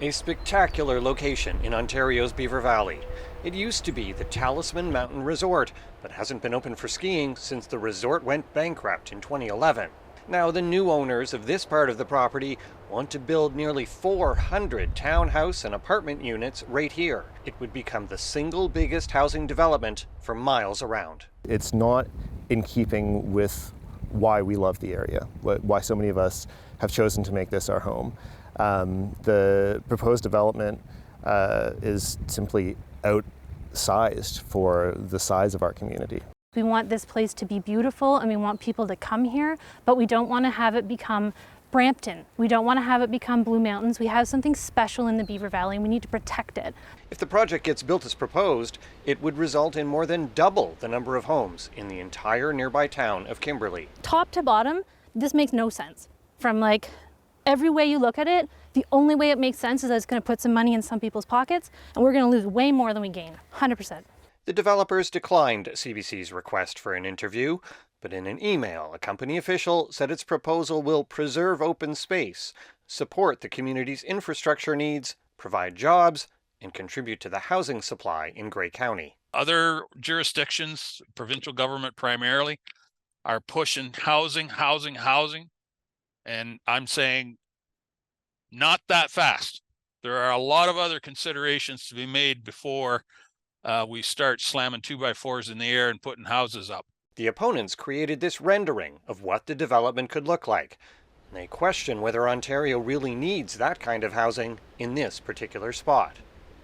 A spectacular location in Ontario's Beaver Valley. It used to be the Talisman Mountain Resort, but hasn't been open for skiing since the resort went bankrupt in 2011. Now the new owners of this part of the property want to build nearly 400 townhouse and apartment units right here. It would become the single biggest housing development for miles around. It's not in keeping with why we love the area, why so many of us have chosen to make this our home. The proposed development is simply outsized for the size of our community. We want this place to be beautiful and we want people to come here, but we don't want to have it become Brampton. We don't want to have it become Blue Mountains. We have something special in the Beaver Valley and we need to protect it. If the project gets built as proposed, it would result in more than double the number of homes in the entire nearby town of Kimberley. Top to bottom, this makes no sense. From every way you look at it, the only way it makes sense is that it's going to put some money in some people's pockets and we're going to lose way more than we gain, 100%. The developers declined CBC's request for an interview, but in an email, a company official said its proposal will preserve open space, support the community's infrastructure needs, provide jobs, and contribute to the housing supply in Grey County. Other jurisdictions, provincial government primarily, are pushing housing. And I'm saying not that fast. There are a lot of other considerations to be made before we start slamming 2x4s in the air and putting houses up. The opponents created this rendering of what the development could look like. They question whether Ontario really needs that kind of housing in this particular spot.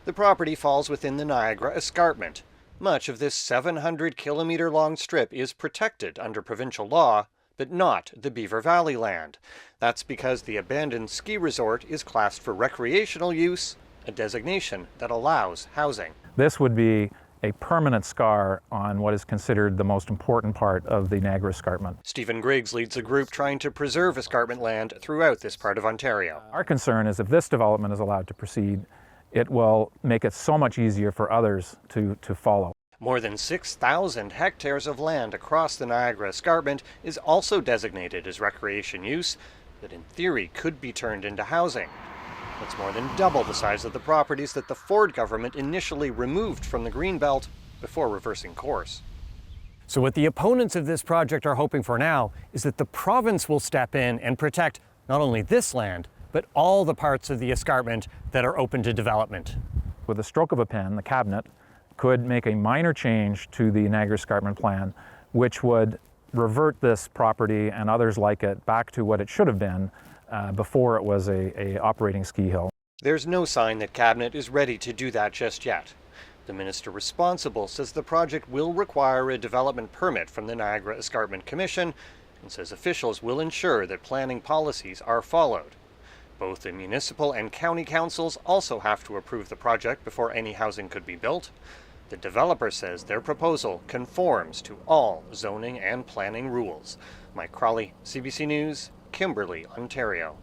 The property falls within the Niagara Escarpment. Much of this 700-kilometer-long strip is protected under provincial law, but not the Beaver Valley land. That's because the abandoned ski resort is classed for recreational use, a designation that allows housing. This would be a permanent scar on what is considered the most important part of the Niagara Escarpment. Stephen Griggs leads a group trying to preserve escarpment land throughout this part of Ontario. Our concern is if this development is allowed to proceed, it will make it so much easier for others to follow. More than 6,000 hectares of land across the Niagara Escarpment is also designated as recreation use that in theory could be turned into housing. That's more than double the size of the properties that the Ford government initially removed from the Greenbelt before reversing course. So what the opponents of this project are hoping for now is that the province will step in and protect not only this land, but all the parts of the escarpment that are open to development. With a stroke of a pen, the cabinet could make a minor change to the Niagara Escarpment plan, which would revert this property and others like it back to what it should have been before it was a operating ski hill. There's no sign that Cabinet is ready to do that just yet. The minister responsible says the project will require a development permit from the Niagara Escarpment Commission and says officials will ensure that planning policies are followed. Both the municipal and county councils also have to approve the project before any housing could be built. The developer says their proposal conforms to all zoning and planning rules. Mike Crawley, CBC News, Kimberley, Ontario.